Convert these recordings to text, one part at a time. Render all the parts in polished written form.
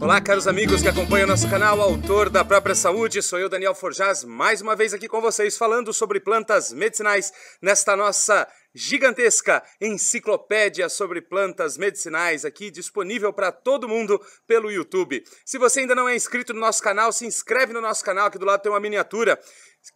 Olá, caros amigos que acompanham nosso canal Autor da Própria Saúde, sou eu, Daniel Forjaz, mais uma vez aqui com vocês, falando sobre plantas medicinais, nesta nossa gigantesca enciclopédia sobre plantas medicinais, aqui disponível para todo mundo pelo YouTube. Se você ainda não é inscrito no nosso canal, se inscreve no nosso canal, aqui do lado tem uma miniatura.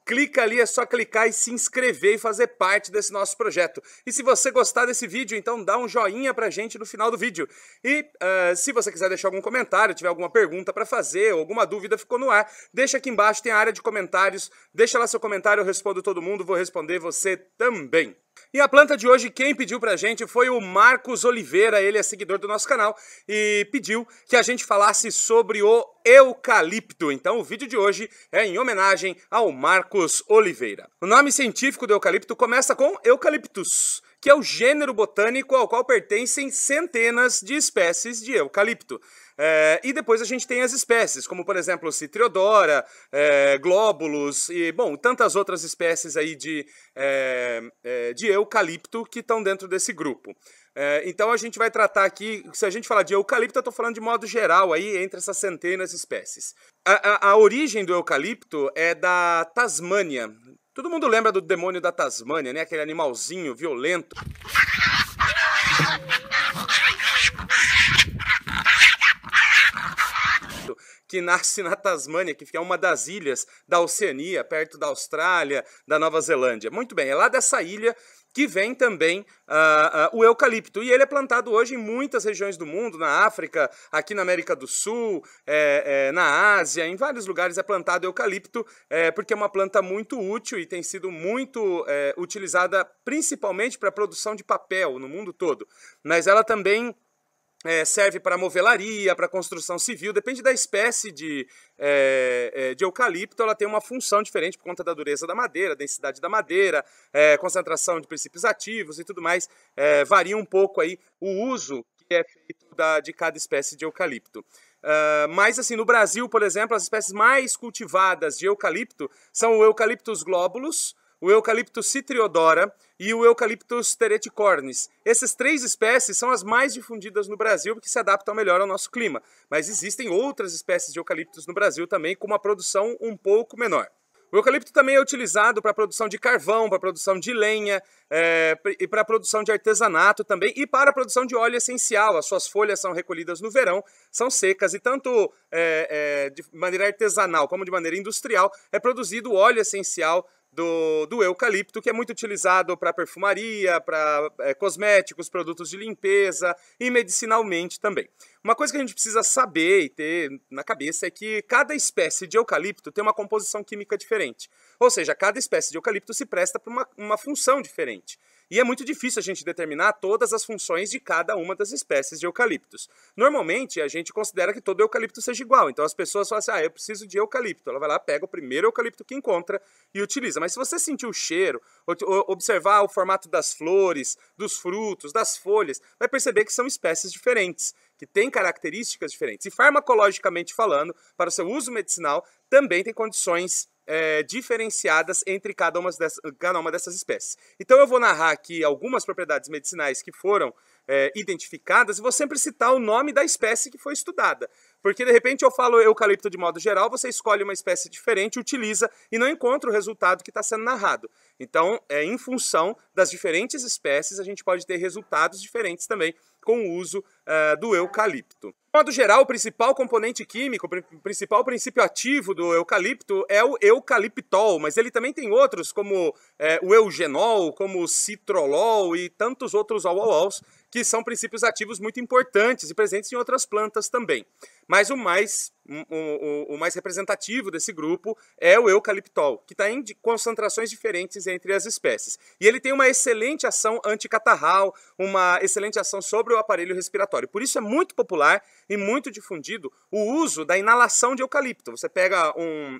Clica ali, é só clicar e se inscrever e fazer parte desse nosso projeto. E se você gostar desse vídeo, então dá um joinha pra gente no final do vídeo. E se você quiser deixar algum comentário, tiver alguma pergunta pra fazer, ou alguma dúvida ficou no ar, deixa aqui embaixo, tem a área de comentários. Deixa lá seu comentário, eu respondo todo mundo, vou responder você também. E a planta de hoje, quem pediu pra gente foi o Marcos Oliveira, ele é seguidor do nosso canal e pediu que a gente falasse sobre o eucalipto. Então o vídeo de hoje é em homenagem ao Marcos Oliveira. O nome científico do eucalipto começa com Eucalyptus, que é o gênero botânico ao qual pertencem centenas de espécies de eucalipto. E depois a gente tem as espécies, como por exemplo Citriodora, Glóbulos e, bom, tantas outras espécies aí de eucalipto que estão dentro desse grupo. Então a gente vai tratar aqui, se a gente falar de eucalipto, eu estou falando de modo geral aí entre essas centenas de espécies. A origem do eucalipto é da Tasmânia. Todo mundo lembra do demônio da Tasmânia, né? Aquele animalzinho violento que nasce na Tasmânia, que é uma das ilhas da Oceania, perto da Austrália, da Nova Zelândia. Muito bem, é lá dessa ilha que vem também o eucalipto. E ele é plantado hoje em muitas regiões do mundo, na África, aqui na América do Sul, na Ásia, em vários lugares é plantado eucalipto, porque é uma planta muito útil e tem sido muito utilizada principalmente para a produção de papel no mundo todo. Mas ela também serve para movelaria, para construção civil, depende da espécie de eucalipto, ela tem uma função diferente por conta da dureza da madeira, densidade da madeira, concentração de princípios ativos e tudo mais, varia um pouco aí o uso que é feito de cada espécie de eucalipto. Mas assim, no Brasil, por exemplo, as espécies mais cultivadas de eucalipto são o Eucalyptus globulus, o Eucalyptus citriodora e o Eucalyptus tereticornis. Essas três espécies são as mais difundidas no Brasil porque se adaptam melhor ao nosso clima. Mas existem outras espécies de eucaliptos no Brasil também com uma produção um pouco menor. O eucalipto também é utilizado para a produção de carvão, para a produção de lenha, e para a produção de artesanato também, e para a produção de óleo essencial. As suas folhas são recolhidas no verão, são secas, e tanto de maneira artesanal como de maneira industrial é produzido óleo essencial do eucalipto, que é muito utilizado para perfumaria, para cosméticos, produtos de limpeza e medicinalmente também. Uma coisa que a gente precisa saber e ter na cabeça é que cada espécie de eucalipto tem uma composição química diferente. Ou seja, cada espécie de eucalipto se presta para uma função diferente. E é muito difícil a gente determinar todas as funções de cada uma das espécies de eucaliptos. Normalmente, a gente considera que todo eucalipto seja igual. Então, as pessoas falam assim, eu preciso de eucalipto. Ela vai lá, pega o primeiro eucalipto que encontra e utiliza. Mas se você sentir o cheiro, observar o formato das flores, dos frutos, das folhas, vai perceber que são espécies diferentes, que têm características diferentes. E farmacologicamente falando, para o seu uso medicinal, também tem condições diferenciadas entre cada uma dessas espécies. Então eu vou narrar aqui algumas propriedades medicinais que foram identificadas e vou sempre citar o nome da espécie que foi estudada. Porque de repente eu falo eucalipto de modo geral, você escolhe uma espécie diferente, utiliza e não encontra o resultado que está sendo narrado. Então, em função das diferentes espécies, a gente pode ter resultados diferentes também com o uso do eucalipto. De modo geral, o principal componente químico, o principal princípio ativo do eucalipto é o eucaliptol, mas ele também tem outros, como o eugenol, como o citrolol e tantos outros olols, que são princípios ativos muito importantes e presentes em outras plantas também. Mas o mais representativo desse grupo é o eucaliptol, que está em concentrações diferentes entre as espécies. E ele tem uma excelente ação anticatarral, uma excelente ação sobre o aparelho respiratório. Por isso é muito popular e muito difundido o uso da inalação de eucalipto. Você pega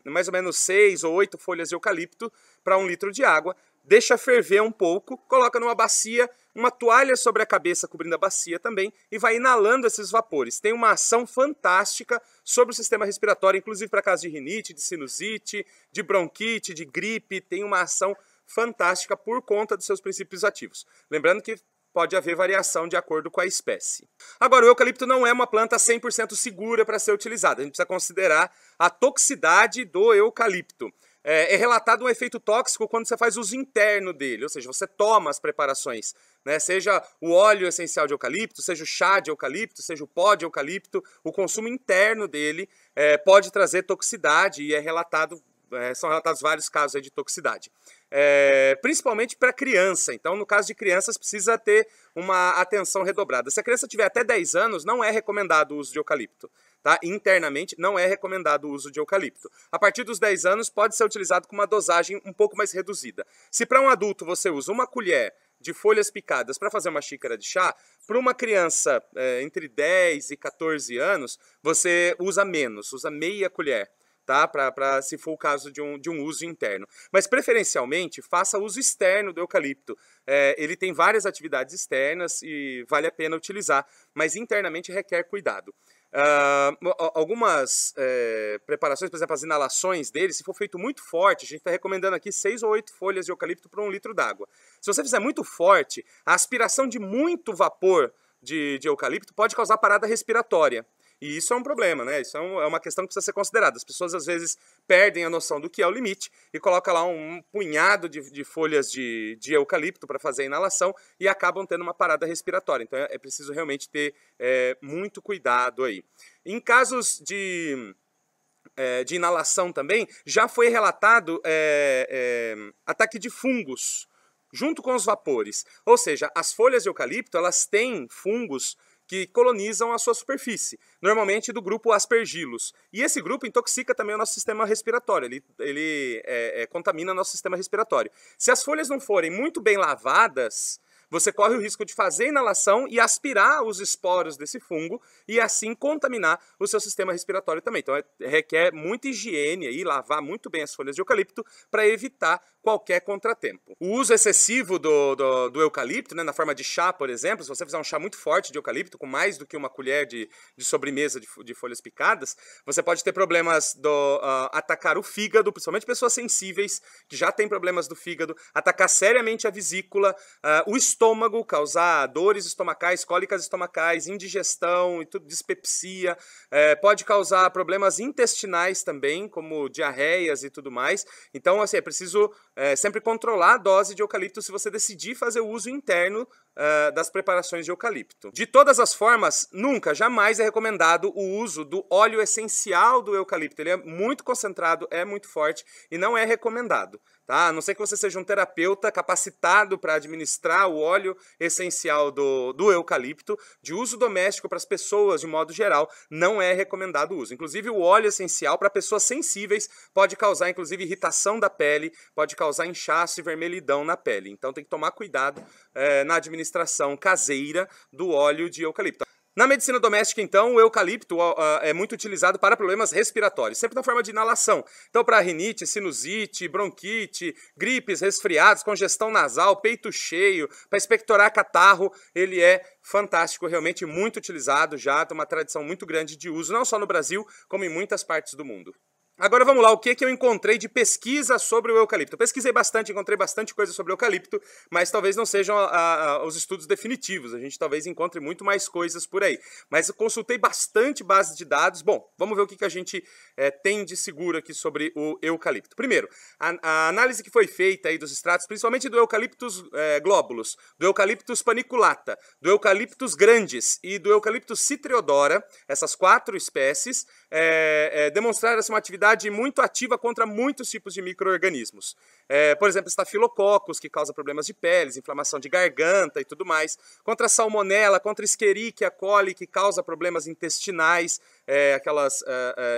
mais ou menos 6 ou 8 folhas de eucalipto para 1 litro de água, deixa ferver um pouco, coloca numa bacia, uma toalha sobre a cabeça cobrindo a bacia também e vai inalando esses vapores. Tem uma ação fantástica sobre o sistema respiratório, inclusive para casos de rinite, de sinusite, de bronquite, de gripe, tem uma ação fantástica por conta dos seus princípios ativos. Lembrando que pode haver variação de acordo com a espécie. Agora, o eucalipto não é uma planta 100% segura para ser utilizada. A gente precisa considerar a toxicidade do eucalipto. É relatado um efeito tóxico quando você faz uso interno dele, ou seja, você toma as preparações, né? Seja o óleo essencial de eucalipto, seja o chá de eucalipto, seja o pó de eucalipto, o consumo interno dele pode trazer toxicidade e são relatados vários casos aí de toxicidade. Principalmente para criança, então no caso de crianças precisa ter uma atenção redobrada. Se a criança tiver até 10 anos, não é recomendado o uso de eucalipto. Tá? Internamente não é recomendado o uso de eucalipto. A partir dos 10 anos pode ser utilizado com uma dosagem um pouco mais reduzida. Se para um adulto você usa uma colher de folhas picadas para fazer uma xícara de chá, para uma criança entre 10 e 14 anos, você usa menos, usa meia colher. Tá? Se for o caso de um uso interno. Mas, preferencialmente, faça uso externo do eucalipto. Ele tem várias atividades externas e vale a pena utilizar, mas internamente requer cuidado. Algumas preparações, por exemplo, as inalações dele, se for feito muito forte, a gente está recomendando aqui 6 ou 8 folhas de eucalipto para 1 litro d'água. Se você fizer muito forte, a aspiração de muito vapor de eucalipto pode causar parada respiratória. E isso é um problema, né? Isso é uma questão que precisa ser considerada. As pessoas, às vezes, perdem a noção do que é o limite e colocam lá um punhado de folhas de eucalipto para fazer a inalação e acabam tendo uma parada respiratória. Então, é preciso realmente ter muito cuidado aí. Em casos de inalação também, já foi relatado ataque de fungos junto com os vapores. Ou seja, as folhas de eucalipto, elas têm fungos que colonizam a sua superfície, normalmente do grupo Aspergillus. E esse grupo intoxica também o nosso sistema respiratório, ele contamina o nosso sistema respiratório. Se as folhas não forem muito bem lavadas, você corre o risco de fazer inalação e aspirar os esporos desse fungo e assim contaminar o seu sistema respiratório também. Então requer muita higiene e lavar muito bem as folhas de eucalipto para evitar qualquer contratempo. O uso excessivo do eucalipto, né, na forma de chá, por exemplo, se você fizer um chá muito forte de eucalipto, com mais do que uma colher de sobremesa de folhas picadas, você pode ter problemas atacar o fígado, principalmente pessoas sensíveis, que já têm problemas do fígado, atacar seriamente a vesícula, o estômago, causar dores estomacais, cólicas estomacais, indigestão, e tudo, dispepsia, pode causar problemas intestinais também, como diarreias e tudo mais. Então, assim, é preciso sempre controlar a dose de eucalipto se você decidir fazer o uso interno das preparações de eucalipto. De todas as formas, nunca, jamais é recomendado o uso do óleo essencial do eucalipto. Ele é muito concentrado, é muito forte e não é recomendado. Tá? A não ser que você seja um terapeuta capacitado para administrar o óleo essencial do eucalipto, de uso doméstico para as pessoas de modo geral, não é recomendado o uso. Inclusive o óleo essencial para pessoas sensíveis pode causar inclusive irritação da pele, pode causar inchaço e vermelhidão na pele. Então tem que tomar cuidado na administração caseira do óleo de eucalipto. Na medicina doméstica, então, o eucalipto é muito utilizado para problemas respiratórios, sempre na forma de inalação. Então, para rinite, sinusite, bronquite, gripes, resfriados, congestão nasal, peito cheio, para expectorar catarro, ele é fantástico, realmente muito utilizado, já tem uma tradição muito grande de uso, não só no Brasil, como em muitas partes do mundo. Agora vamos lá, o que eu encontrei de pesquisa sobre o eucalipto? Eu pesquisei bastante, encontrei bastante coisa sobre o eucalipto, mas talvez não sejam os estudos definitivos, a gente talvez encontre muito mais coisas por aí. Mas eu consultei bastante bases de dados. Bom, vamos ver o que a gente tem de seguro aqui sobre o eucalipto. Primeiro, a análise que foi feita aí dos extratos, principalmente do Eucalyptus globulus, do Eucalyptus paniculata, do Eucalyptus grandis e do Eucalyptus citriodora, essas 4 espécies, demonstraram uma atividade muito ativa contra muitos tipos de micro-organismos. Por exemplo, estafilococcus, que causa problemas de pele, inflamação de garganta e tudo mais. Contra a salmonela, contra a Escherichia coli, que causa problemas intestinais, aquelas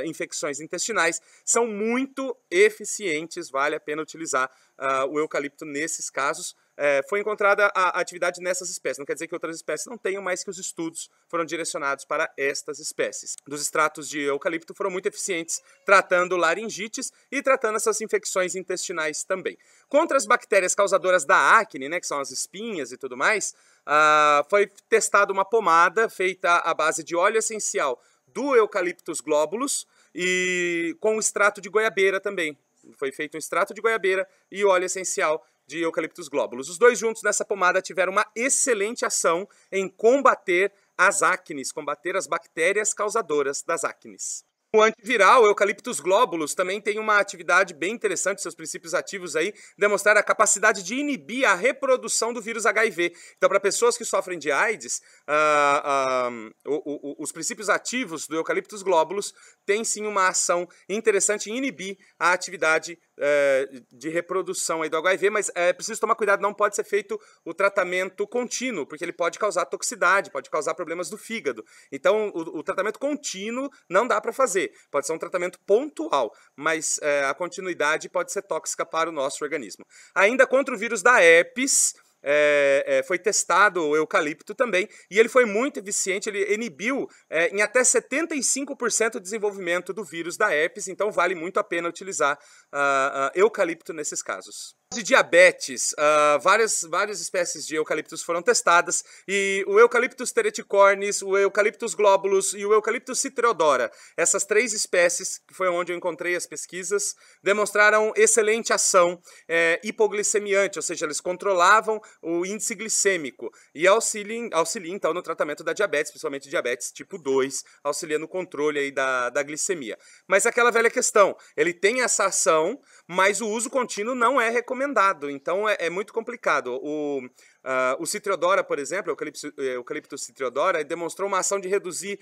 infecções intestinais. São muito eficientes, vale a pena utilizar o eucalipto nesses casos. Foi encontrada a atividade nessas espécies. Não quer dizer que outras espécies não tenham, mas que os estudos foram direcionados para estas espécies. Dos extratos de eucalipto foram muito eficientes tratando laringites e tratando essas infecções intestinais também. Contra as bactérias causadoras da acne, né, que são as espinhas e tudo mais, foi testada uma pomada feita à base de óleo essencial do Eucalyptus globulus e com extrato de goiabeira também. Foi feito um extrato de goiabeira e óleo essencial de Eucalyptus globulus. Os dois juntos nessa pomada tiveram uma excelente ação em combater as acnes, combater as bactérias causadoras das acnes. O antiviral, o Eucalyptus globulus, também tem uma atividade bem interessante, seus princípios ativos aí, demonstrar a capacidade de inibir a reprodução do vírus HIV. Então, para pessoas que sofrem de AIDS, os princípios ativos do Eucalyptus globulus têm sim uma ação interessante em inibir a atividade de reprodução aí do HIV, mas é preciso tomar cuidado, não pode ser feito o tratamento contínuo, porque ele pode causar toxicidade, pode causar problemas do fígado. Então, o tratamento contínuo não dá para fazer. Pode ser um tratamento pontual, mas a continuidade pode ser tóxica para o nosso organismo. Ainda contra o vírus da herpes, foi testado o eucalipto também, e ele foi muito eficiente, ele inibiu em até 75% o desenvolvimento do vírus da herpes, então vale muito a pena utilizar eucalipto nesses casos. De diabetes, várias espécies de eucaliptos foram testadas, e o Eucalyptus tereticornis, o Eucalyptus globulus e o Eucalyptus citriodora, essas três espécies, que foi onde eu encontrei as pesquisas, demonstraram excelente ação hipoglicemiante, ou seja, eles controlavam o índice glicêmico e auxiliam então no tratamento da diabetes, principalmente diabetes tipo 2, auxilia no controle aí da glicemia. Mas aquela velha questão, ele tem essa ação, mas o uso contínuo não é recomendado, então é muito complicado. O citriodora, por exemplo, o Eucalyptus citriodora, demonstrou uma ação de reduzir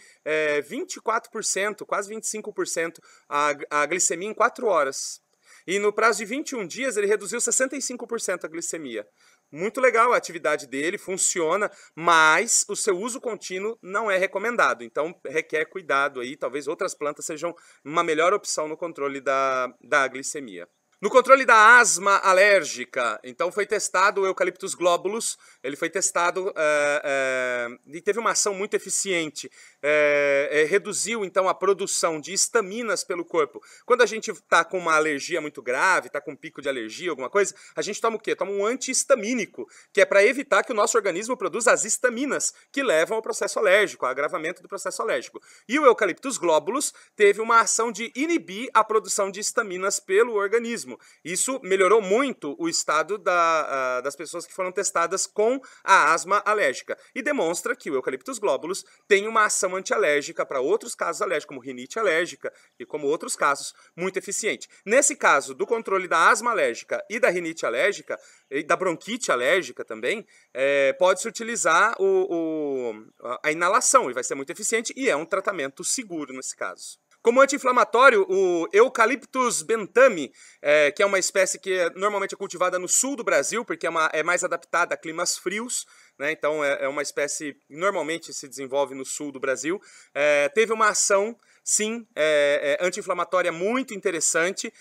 24%, quase 25% a glicemia em 4 horas. E no prazo de 21 dias ele reduziu 65% a glicemia. Muito legal a atividade dele, funciona, mas o seu uso contínuo não é recomendado. Então requer cuidado aí, talvez outras plantas sejam uma melhor opção no controle da glicemia. No controle da asma alérgica, então foi testado o Eucalyptus globulus, ele foi testado e teve uma ação muito eficiente, reduziu então a produção de histaminas pelo corpo. Quando a gente está com uma alergia muito grave, está com um pico de alergia, alguma coisa, a gente toma o quê? Toma um antihistamínico, que é para evitar que o nosso organismo produza as histaminas que levam ao processo alérgico, ao agravamento do processo alérgico. E o Eucalyptus globulus teve uma ação de inibir a produção de histaminas pelo organismo. Isso melhorou muito o estado das pessoas que foram testadas com a asma alérgica e demonstra que o Eucalyptus globulus tem uma ação antialérgica para outros casos alérgicos, como rinite alérgica e como outros casos, muito eficiente. Nesse caso do controle da asma alérgica e da rinite alérgica e da bronquite alérgica também, pode-se utilizar a inalação e vai ser muito eficiente e é um tratamento seguro nesse caso. Como anti-inflamatório, o Eucalyptus bentami, que é uma espécie que normalmente é cultivada no sul do Brasil, porque é mais adaptada a climas frios, né? Então é uma espécie que normalmente se desenvolve no sul do Brasil, teve uma ação, sim, anti-inflamatória muito interessante,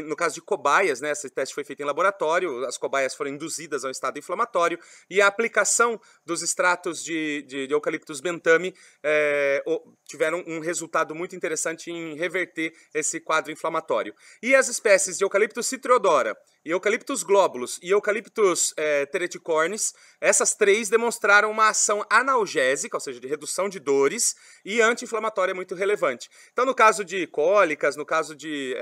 no caso de cobaias, né? Esse teste foi feito em laboratório, as cobaias foram induzidas ao estado inflamatório e a aplicação dos extratos de Eucalyptus bentami tiveram um resultado muito interessante em reverter esse quadro inflamatório. E as espécies de Eucalyptus citriodora, Eucalyptus globulus e Eucalyptus tereticornis, essas três demonstraram uma ação analgésica, ou seja, de redução de dores, e anti-inflamatória muito relevante. Então, no caso de cólicas, no caso de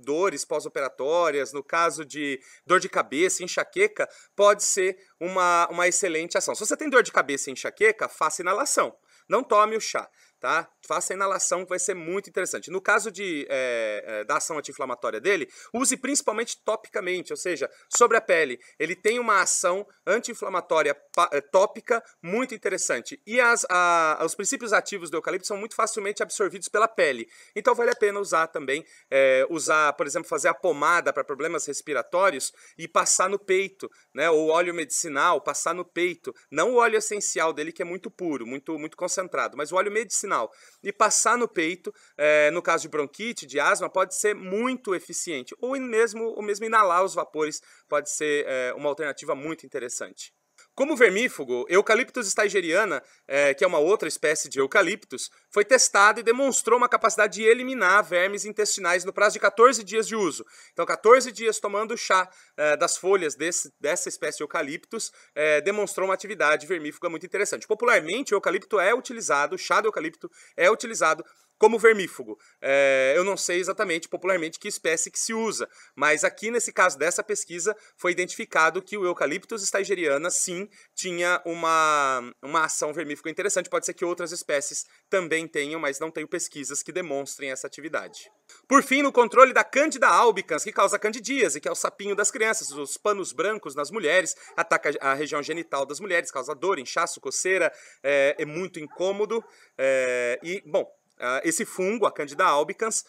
dores pós-operatórias, no caso de dor de cabeça, enxaqueca, pode ser uma excelente ação. Se você tem dor de cabeça e enxaqueca, faça inalação. Não tome o chá, tá? Faça a inalação que vai ser muito interessante. No caso da ação anti-inflamatória dele, use principalmente topicamente, ou seja, sobre a pele. Ele tem uma ação anti-inflamatória tópica muito interessante. E os princípios ativos do eucalipto são muito facilmente absorvidos pela pele. Então vale a pena usar também, por exemplo, fazer a pomada para problemas respiratórios e passar no peito, né? Ou óleo medicinal, passar no peito. Não o óleo essencial dele, que é muito puro, muito concentrado, mas o óleo medicinal. E passar no peito, no caso de bronquite, de asma, pode ser muito eficiente. Ou mesmo inalar os vapores pode ser uma alternativa muito interessante. Como vermífugo, Eucalyptus stageriana, que é uma outra espécie de eucaliptus, foi testado e demonstrou uma capacidade de eliminar vermes intestinais no prazo de 14 dias de uso. Então, 14 dias tomando chá das folhas dessa espécie de eucaliptus demonstrou uma atividade vermífuga muito interessante. Popularmente, o eucalipto é utilizado, o chá do eucalipto é utilizado como vermífugo. Eu não sei exatamente popularmente que espécie que se usa, mas aqui nesse caso dessa pesquisa foi identificado que o Eucalyptus stageriana sim tinha uma ação vermífuga interessante. Pode ser que outras espécies também tenham, mas não tenho pesquisas que demonstrem essa atividade. Por fim, no controle da Candida albicans, que causa candidíase, que é o sapinho das crianças, os panos brancos nas mulheres, ataca a região genital das mulheres, causa dor, inchaço, coceira, é muito incômodo. Esse fungo, a Candida albicans,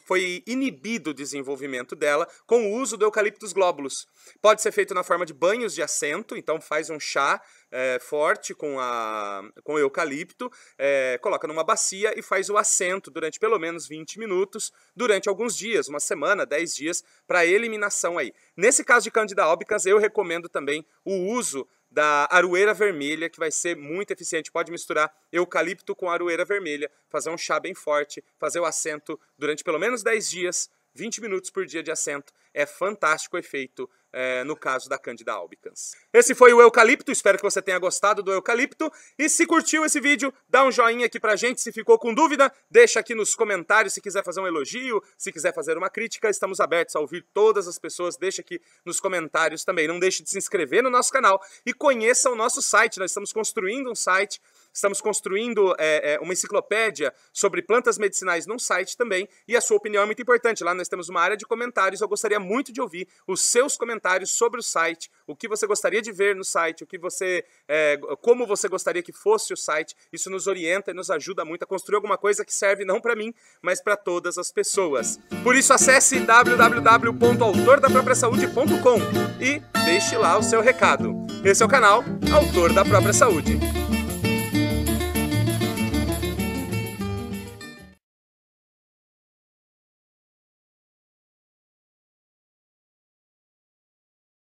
foi inibido o desenvolvimento dela com o uso do Eucalyptus globulus. Pode ser feito na forma de banhos de assento, então faz um chá forte com o eucalipto, coloca numa bacia e faz o assento durante pelo menos 20 minutos, durante alguns dias, uma semana, 10 dias, para eliminação aí. Nesse caso de Candida albicans, eu recomendo também o uso da aroeira vermelha, que vai ser muito eficiente. Pode misturar eucalipto com aroeira vermelha, fazer um chá bem forte, fazer o assento durante pelo menos 10 dias, 20 minutos por dia de assento. É fantástico o efeito no caso da Candida albicans. Esse foi o eucalipto, espero que você tenha gostado do eucalipto. E se curtiu esse vídeo, dá um joinha aqui pra gente. Se ficou com dúvida, deixa aqui nos comentários. Se quiser fazer um elogio, se quiser fazer uma crítica, estamos abertos a ouvir todas as pessoas. Deixa aqui nos comentários também. Não deixe de se inscrever no nosso canal e conheça o nosso site. Nós estamos construindo um site. Estamos construindo uma enciclopédia sobre plantas medicinais num site também, e a sua opinião é muito importante. Lá nós temos uma área de comentários. Eu gostaria muito de ouvir os seus comentários sobre o site, o que você gostaria de ver no site, como você gostaria que fosse o site. Isso nos orienta e nos ajuda muito a construir alguma coisa que serve não para mim, mas para todas as pessoas. Por isso, acesse www.autordapropriasaude.com e deixe lá o seu recado. Esse é o canal Autor da Própria Saúde.